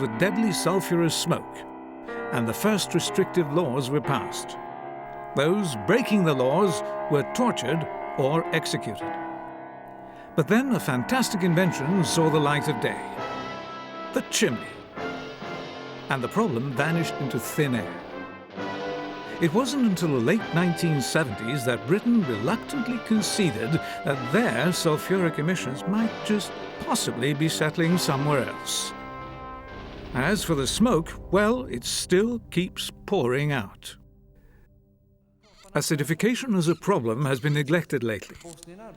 with deadly sulfurous smoke, and the first restrictive laws were passed. Those breaking the laws were tortured or executed. But then a fantastic invention saw the light of day: the chimney. And the problem vanished into thin air. It wasn't until the late 1970s that Britain reluctantly conceded that their sulfuric emissions might just possibly be settling somewhere else. As for the smoke, well, it still keeps pouring out. Acidification as a problem has been neglected lately.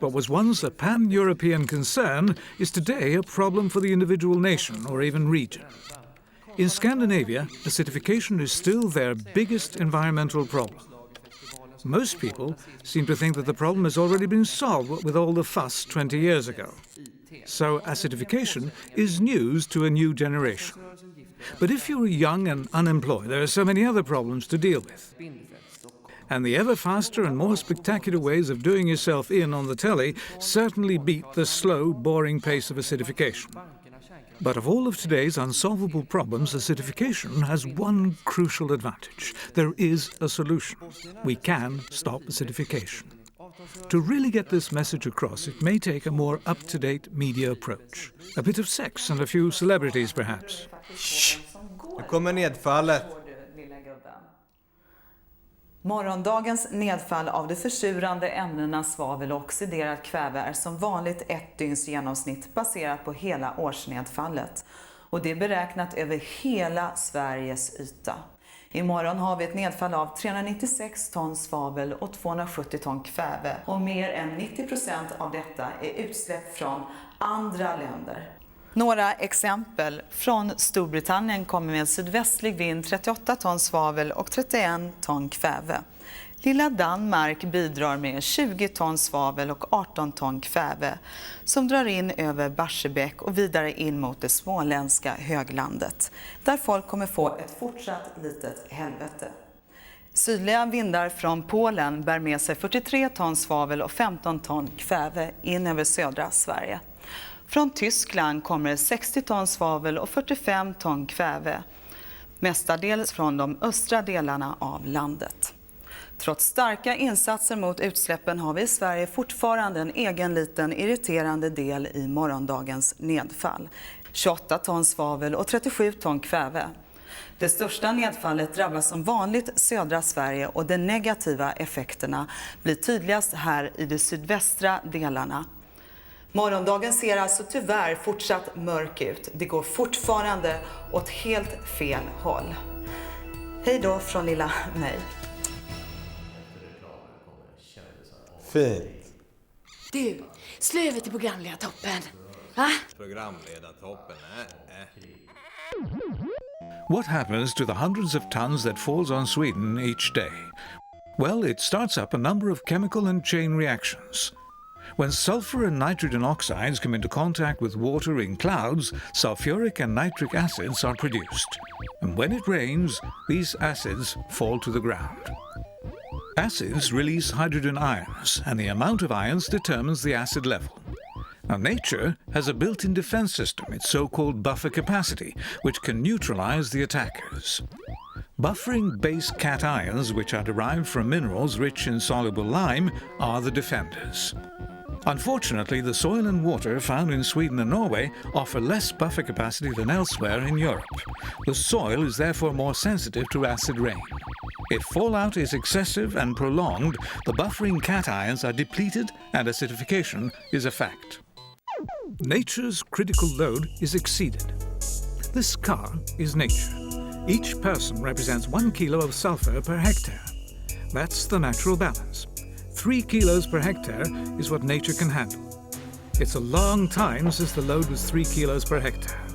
What was once a pan-European concern is today a problem for the individual nation or even region. In Scandinavia, acidification is still their biggest environmental problem. Most people seem to think that the problem has already been solved with all the fuss 20 years ago. So acidification is news to a new generation. But if you're young and unemployed, there are so many other problems to deal with. And the ever faster and more spectacular ways of doing yourself in on the telly certainly beat the slow, boring pace of acidification. But of all of today's unsolvable problems, acidification has one crucial advantage. There is a solution. We can stop acidification. To really get this message across, it may take a more up-to-date media approach. A bit of sex and a few celebrities, perhaps. Shh! Nu kommer nedfallet. Morgondagens nedfall av de försurande ämnena svavel och oxiderat kväve är som vanligt ett dygns genomsnitt baserat på hela årsnedfallet. Och det är beräknat över hela Sveriges yta. Imorgon har vi ett nedfall av 396 ton svavel och 270 ton kväve. Och mer än 90% av detta är utsläpp från andra länder. Några exempel. Från Storbritannien kommer med sydvästlig vind 38 ton svavel och 31 ton kväve. Lilla Danmark bidrar med 20 ton svavel och 18 ton kväve som drar in över Barsebäck och vidare in mot det småländska höglandet, där folk kommer få ett fortsatt litet helvete. Sydliga vindar från Polen bär med sig 43 ton svavel och 15 ton kväve in över södra Sverige. Från Tyskland kommer 60 ton svavel och 45 ton kväve, mestadels från de östra delarna av landet. Trots starka insatser mot utsläppen har vi i Sverige fortfarande en egen liten irriterande del i morgondagens nedfall. 28 ton svavel och 37 ton kväve. Det största nedfallet drabbar som vanligt södra Sverige och de negativa effekterna blir tydligast här i de sydvästra delarna. Morgondagen ser alltså tyvärr fortsatt mörk ut. Det går fortfarande åt helt fel håll. Hej då från lilla mig. Fint. Du, slå över till programledartoppen. Va? Programledartoppen, What happens to the hundreds of tons that falls on Sweden each day? Well, it starts up a number of chemical and chain reactions. When sulfur and nitrogen oxides come into contact with water in clouds, sulfuric and nitric acids are produced. And when it rains, these acids fall to the ground. Acids release hydrogen ions, and the amount of ions determines the acid level. Now, nature has a built-in defense system, its so-called buffer capacity, which can neutralize the attackers. Buffering base cations, which are derived from minerals rich in soluble lime, are the defenders. Unfortunately, the soil and water found in Sweden and Norway offer less buffer capacity than elsewhere in Europe. The soil is therefore more sensitive to acid rain. If fallout is excessive and prolonged, the buffering cations are depleted and acidification is a fact. Nature's critical load is exceeded. This car is nature. Each person represents 1 kilo of sulfur per hectare. That's the natural balance. 3 kilos per hectare is what nature can handle. It's a long time since the load was 3 kilos per hectare.